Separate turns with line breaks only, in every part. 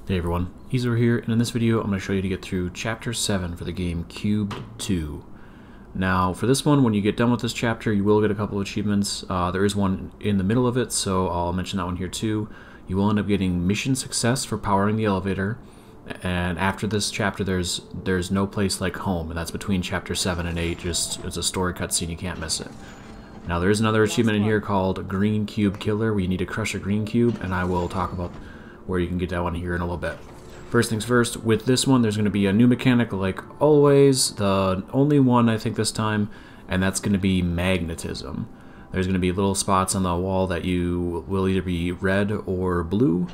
Hey everyone, Eezore here, and in this video I'm going to show you to get through Chapter 7 for the game QUBE 2. Now, for this one, when you get done with this chapter, you will get a couple of achievements. There is one in the middle of it, so I'll mention that one here too. You will end up getting Mission Success for powering the elevator, and after this chapter there's no place like home, and that's between Chapter 7 and 8, just it's a story cutscene, you can't miss it. Now there is another achievement in here called Green Cube Killer, where you need to crush a green cube, and I will talk about where you can get that one here in a little bit. First things first, with this one there's going to be a new mechanic like always, the only one I think this time, and that's going to be Magnetism. There's going to be little spots on the wall that you will either be red or blue.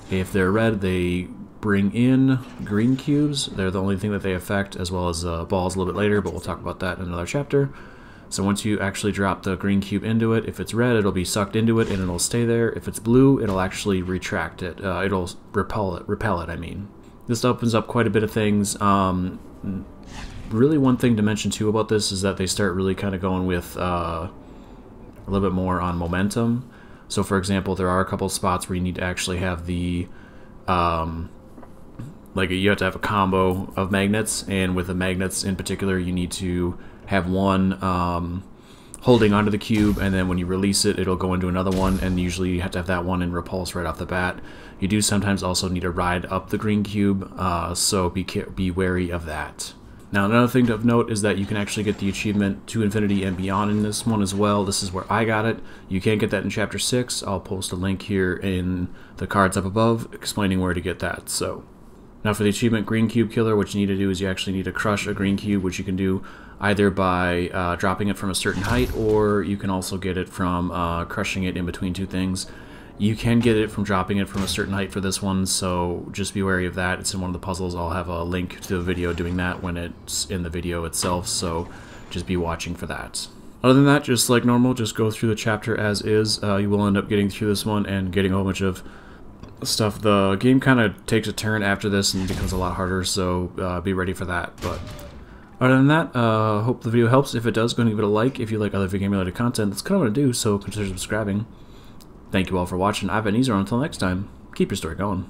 If they're red, they bring in green cubes. They're the only thing that they affect, as well as balls a little bit later, but we'll talk about that in another chapter. So once you actually drop the green cube into it, if it's red, it'll be sucked into it and it'll stay there. If it's blue, it'll actually retract it. It'll repel it, I mean. This opens up quite a bit of things. Really one thing to mention too about this is that they start really kind of going with a little bit more on momentum. So for example, there are a couple spots where you need to actually have the like you have to have a combo of magnets, and with the magnets in particular you need to have one holding onto the cube, and then when you release it, it'll go into another one, and usually you have to have that one in repulse right off the bat. You do sometimes also need to ride up the green cube, so be wary of that. Now another thing of note is that you can actually get the achievement To Infinity and Beyond in this one as well. This is where I got it. You can't get that in Chapter 6. I'll post a link here in the cards up above explaining where to get that. So now for the achievement Green Cube Killer, what you need to do is you actually need to crush a green cube, which you can do either by dropping it from a certain height, or you can also get it from crushing it in between two things. You can get it from dropping it from a certain height for this one, so just be wary of that. It's in one of the puzzles. I'll have a link to the video doing that when it's in the video itself, so just be watching for that. Other than that, just like normal, just go through the chapter as is. You will end up getting through this one and getting a whole bunch of stuff. The game kind of takes a turn after this and becomes a lot harder, so be ready for that. But other than that, hope the video helps. If it does, go and give it a like. If you like other video game related content, that's kind of what I do, so consider subscribing. Thank you all for watching. I've been Eezore. Until next time, keep your story going.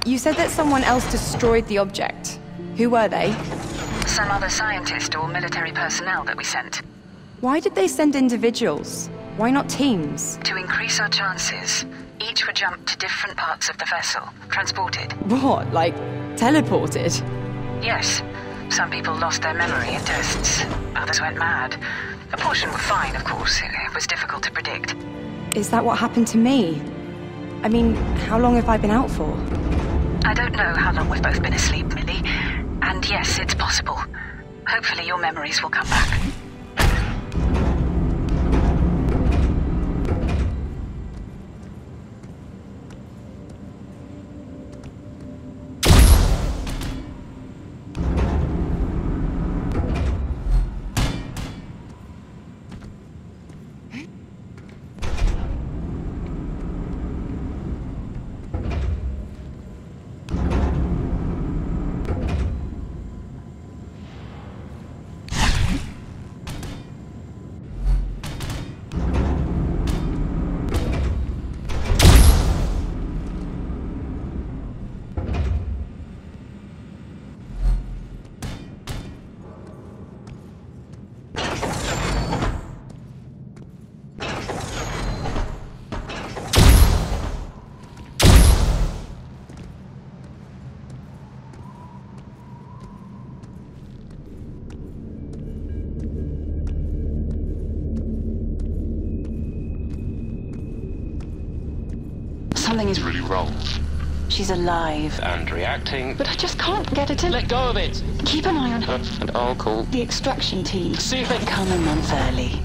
You said that someone else destroyed the object. Who were they?
Some other scientist or military personnel that we sent.
Why did they send individuals? Why not teams?
To increase our chances, each would jump to different parts of the vessel, transported.
What, like teleported?
Yes. Some people lost their memory in tests. Others went mad. A portion were fine, of course. It was difficult. difficult to predict.
Is that what happened to me? I mean, how long have I been out for?
I don't know how long we've both been asleep, Millie. And yes, it's possible. Hopefully your memories will come back.
Something is really wrong. She's alive. And reacting. But I just can't get her to... Let go of it! Keep an eye on her. And I'll call the extraction team. See if they can come a month early.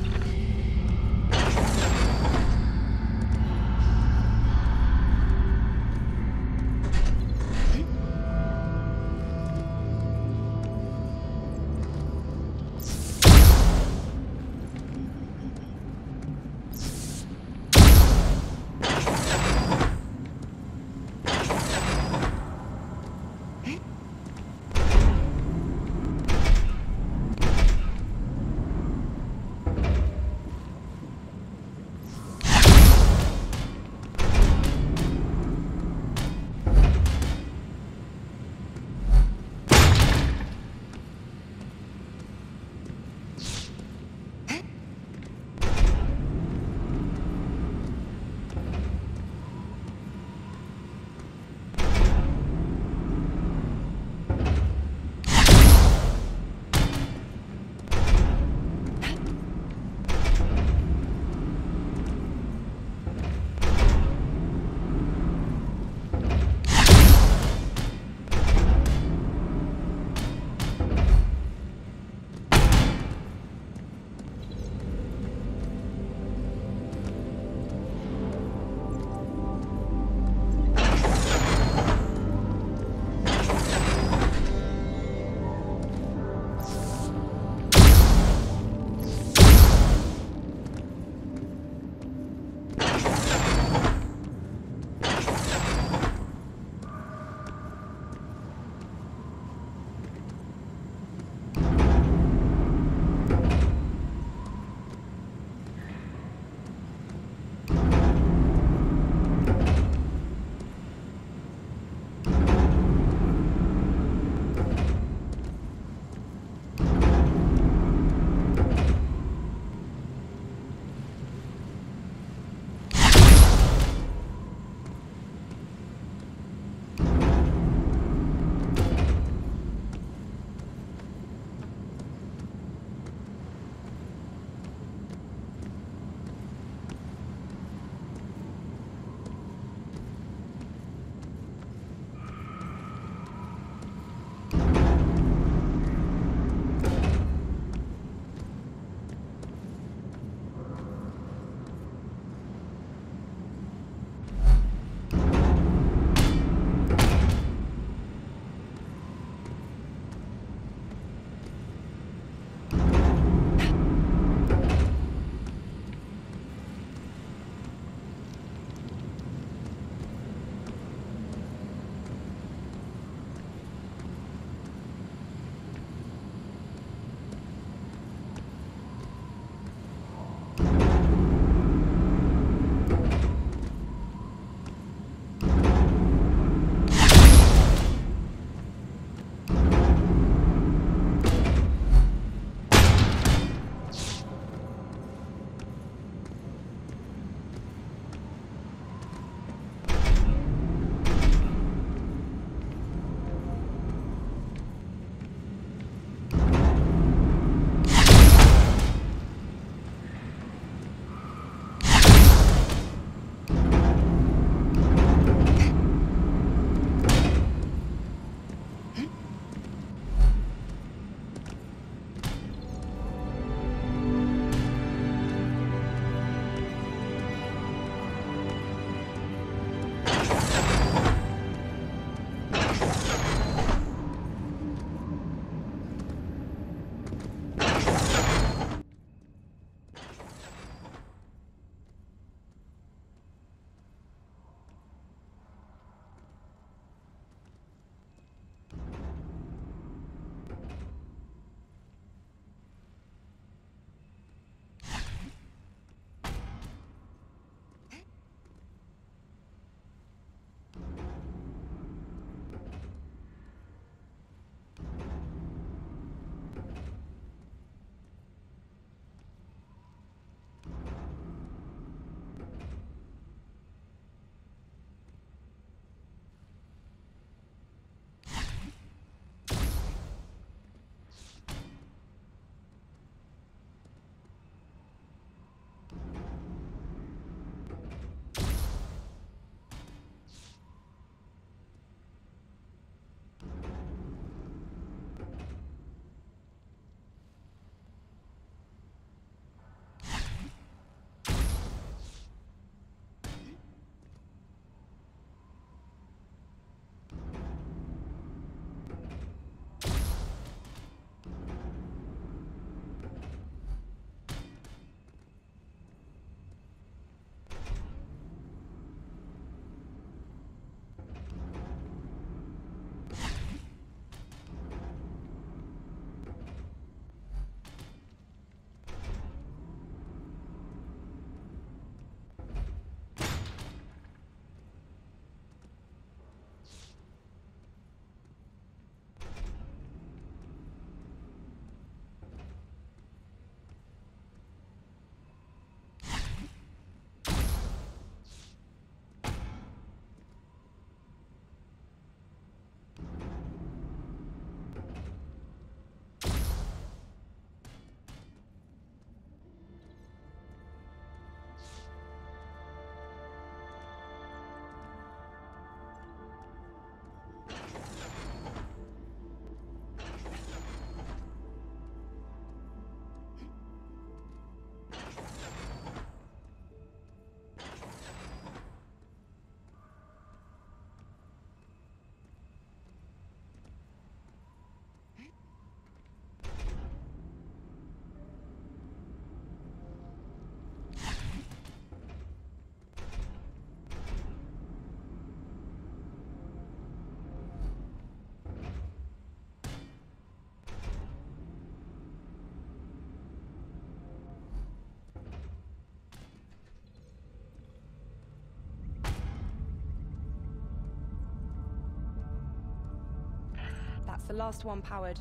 the last one powered.